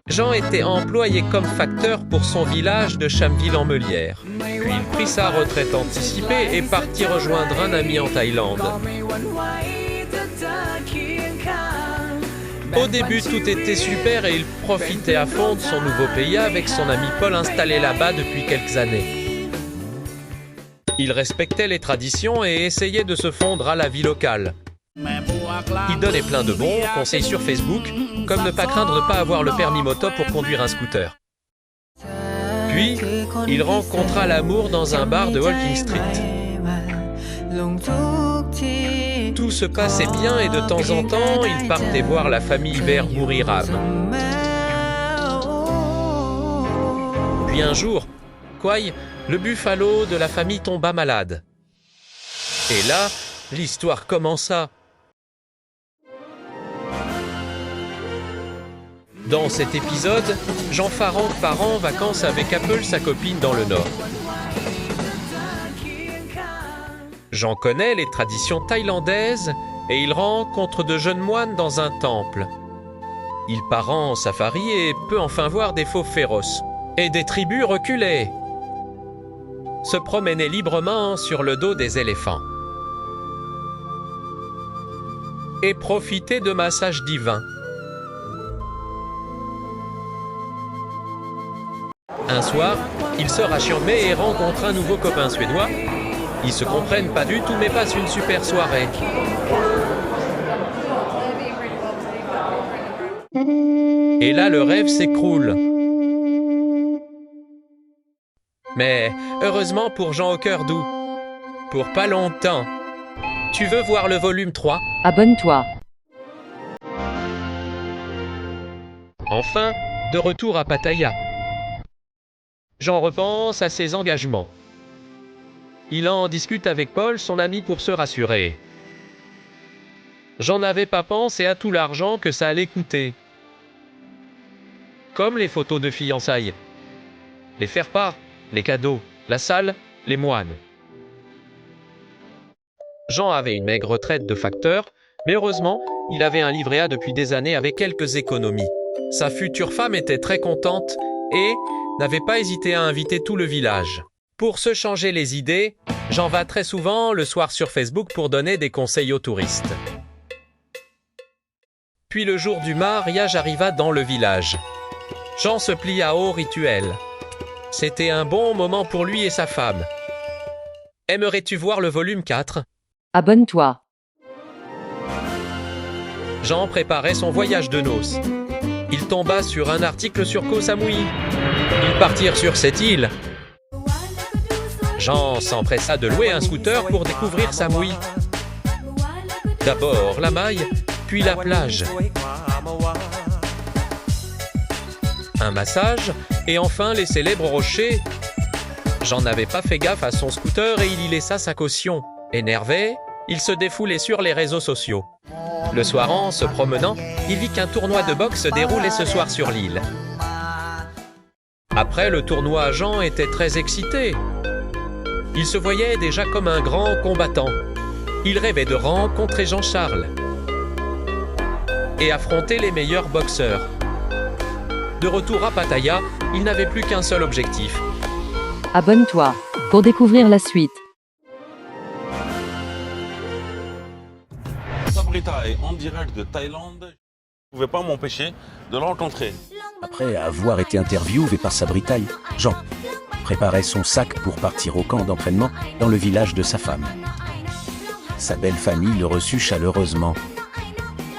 Jean était employé comme facteur pour son village de Chameville-en-Meulière. Puis il prit sa retraite anticipée et partit rejoindre un ami en Thaïlande. Au début, tout était super et il profitait à fond de son nouveau pays avec son ami Paul installé là-bas depuis quelques années. Il respectait les traditions et essayait de se fondre à la vie locale. Il donnait plein de bons conseils sur Facebook, comme ne pas craindre de ne pas avoir le permis moto pour conduire un scooter. Puis, il rencontra l'amour dans un bar de Walking Street. Tout se passait bien et de temps en temps, il partait voir la famille vers Buriram. Puis un jour, Kwai, le buffalo de la famille tomba malade. Et là, l'histoire commença. Dans cet épisode, Jean Farang part en vacances avec Apple, sa copine, dans le Nord. Jean connaît les traditions thaïlandaises et il rencontre de jeunes moines dans un temple. Il part en safari et peut enfin voir des fauves féroces et des tribus reculées se promener librement sur le dos des éléphants et profiter de massages divins. Un soir, il sort à Chiang Mai et rencontre un nouveau copain suédois. Ils se comprennent pas du tout mais passent une super soirée. Et là, le rêve s'écroule. Mais heureusement pour Jean au cœur doux, pour pas longtemps. Tu veux voir le volume 3? Abonne-toi. Enfin, de retour à Pattaya. Jean repense à ses engagements. Il en discute avec Paul, son ami, pour se rassurer. Jean n'avait pas pensé à tout l'argent que ça allait coûter. Comme les photos de fiançailles, les faire-part, les cadeaux, la salle, les moines. Jean avait une maigre retraite de facteur, mais heureusement, il avait un livret A depuis des années avec quelques économies. Sa future femme était très contente et n'avait pas hésité à inviter tout le village. Pour se changer les idées, Jean va très souvent le soir sur Facebook pour donner des conseils aux touristes. Puis le jour du mariage arriva dans le village. Jean se plia au rituel. C'était un bon moment pour lui et sa femme. Aimerais-tu voir le volume 4? Abonne-toi. Jean préparait son voyage de noces. Il tomba sur un article sur Koh Samui. Ils partirent sur cette île. Jean s'empressa de louer un scooter pour découvrir Samui. D'abord la maille, puis la plage. Un massage, et enfin les célèbres rochers. Jean n'avait pas fait gaffe à son scooter et il y laissa sa caution. Énervé, il se défoulait sur les réseaux sociaux. Le soir, en se promenant, il vit qu'un tournoi de boxe se déroulait ce soir sur l'île. Après le tournoi, Jean était très excité. Il se voyait déjà comme un grand combattant. Il rêvait de rencontrer Jean-Charles et affronter les meilleurs boxeurs. De retour à Pattaya, il n'avait plus qu'un seul objectif. Abonne-toi pour découvrir la suite. Sabrita est en direct de Thaïlande. Je ne pouvais pas m'empêcher de le rencontrer. Après avoir été interviewé par Sabritaï, Jean préparait son sac pour partir au camp d'entraînement dans le village de sa femme. Sa belle famille le reçut chaleureusement,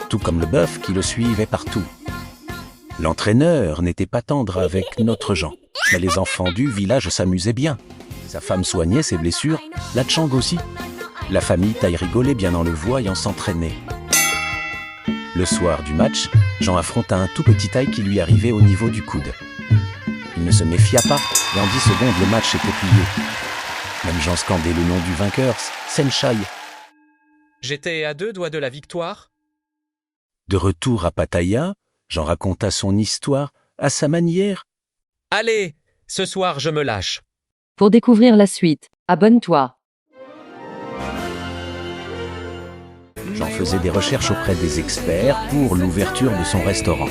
tout comme le bœuf qui le suivait partout. L'entraîneur n'était pas tendre avec notre Jean, mais les enfants du village s'amusaient bien. Sa femme soignait ses blessures, la Tchang aussi. La famille Thaï rigolait bien en le voyant s'entraîner. Le soir du match, Jean affronta un tout petit Thaï qui lui arrivait au niveau du coude. Il ne se méfia pas, et en 10 secondes, le match était plié. Même Jean scandait le nom du vainqueur, Senchai. J'étais à 2 doigts de la victoire. De retour à Pattaya, Jean raconta son histoire à sa manière. Allez, ce soir je me lâche. Pour découvrir la suite, abonne-toi. Jean faisait des recherches auprès des experts pour l'ouverture de son restaurant.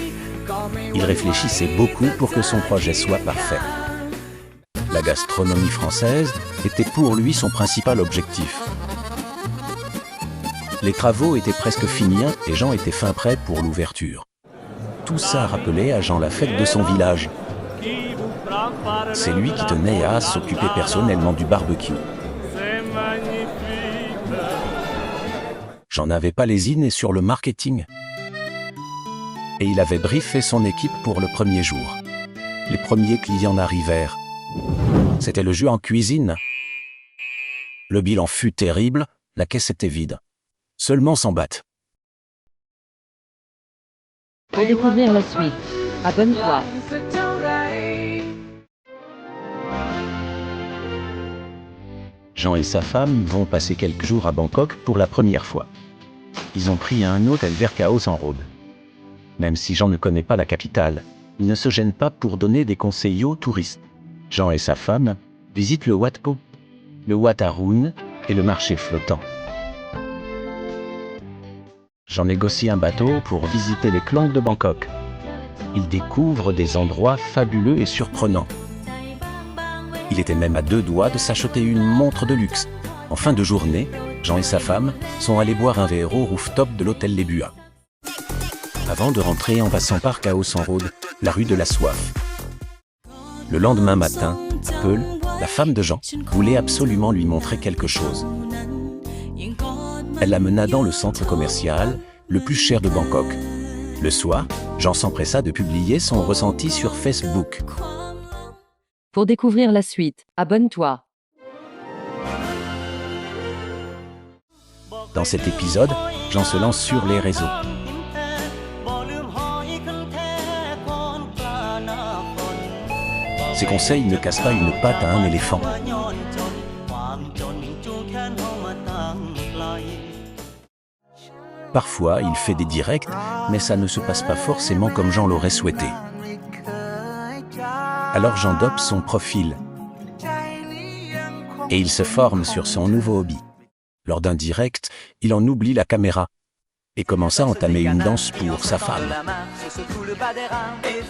Il réfléchissait beaucoup pour que son projet soit parfait. La gastronomie française était pour lui son principal objectif. Les travaux étaient presque finis et Jean était fin prêt pour l'ouverture. Tout ça rappelait à Jean la fête de son village. C'est lui qui tenait à s'occuper personnellement du barbecue. Jean n'avait pas lésiné sur le marketing. Et il avait briefé son équipe pour le premier jour. Les premiers clients arrivèrent. C'était le jeu en cuisine. Le bilan fut terrible, la caisse était vide. Seulement 100 bahts. Pour découvrir la suite, abonne-toi. Jean et sa femme vont passer quelques jours à Bangkok pour la première fois. Ils ont pris un hôtel vers Khao San Road. Même si Jean ne connaît pas la capitale, il ne se gêne pas pour donner des conseils aux touristes. Jean et sa femme visitent le Wat Po, le Wat Arun et le marché flottant. Jean négocie un bateau pour visiter les Klang de Bangkok. Il découvre des endroits fabuleux et surprenants. Il était même à 2 doigts de s'acheter une montre de luxe. En fin de journée, Jean et sa femme sont allés boire un verre au rooftop de l'hôtel Les Buas. Avant de rentrer en passant par Khao San Road, la rue de la Soif. Le lendemain matin, Peul, la femme de Jean, voulait absolument lui montrer quelque chose. Elle l'amena dans le centre commercial, le plus cher de Bangkok. Le soir, Jean s'empressa de publier son ressenti sur Facebook. Pour découvrir la suite, abonne-toi. Dans cet épisode, Jean se lance sur les réseaux. Ses conseils ne cassent pas une patte à un éléphant. Parfois, il fait des directs, mais ça ne se passe pas forcément comme Jean l'aurait souhaité. Alors Jean dope son profil. Et il se forme sur son nouveau hobby. Lors d'un direct, il en oublie la caméra et commence à entamer une danse pour sa femme.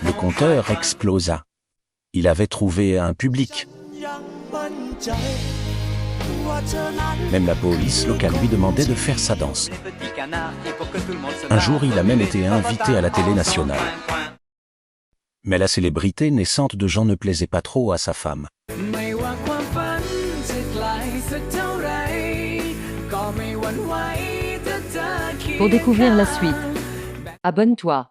Le compteur explosa. Il avait trouvé un public. Même la police locale lui demandait de faire sa danse. Un jour, il a même été invité à la télé nationale. Mais la célébrité naissante de Jean ne plaisait pas trop à sa femme. Pour découvrir la suite, abonne-toi.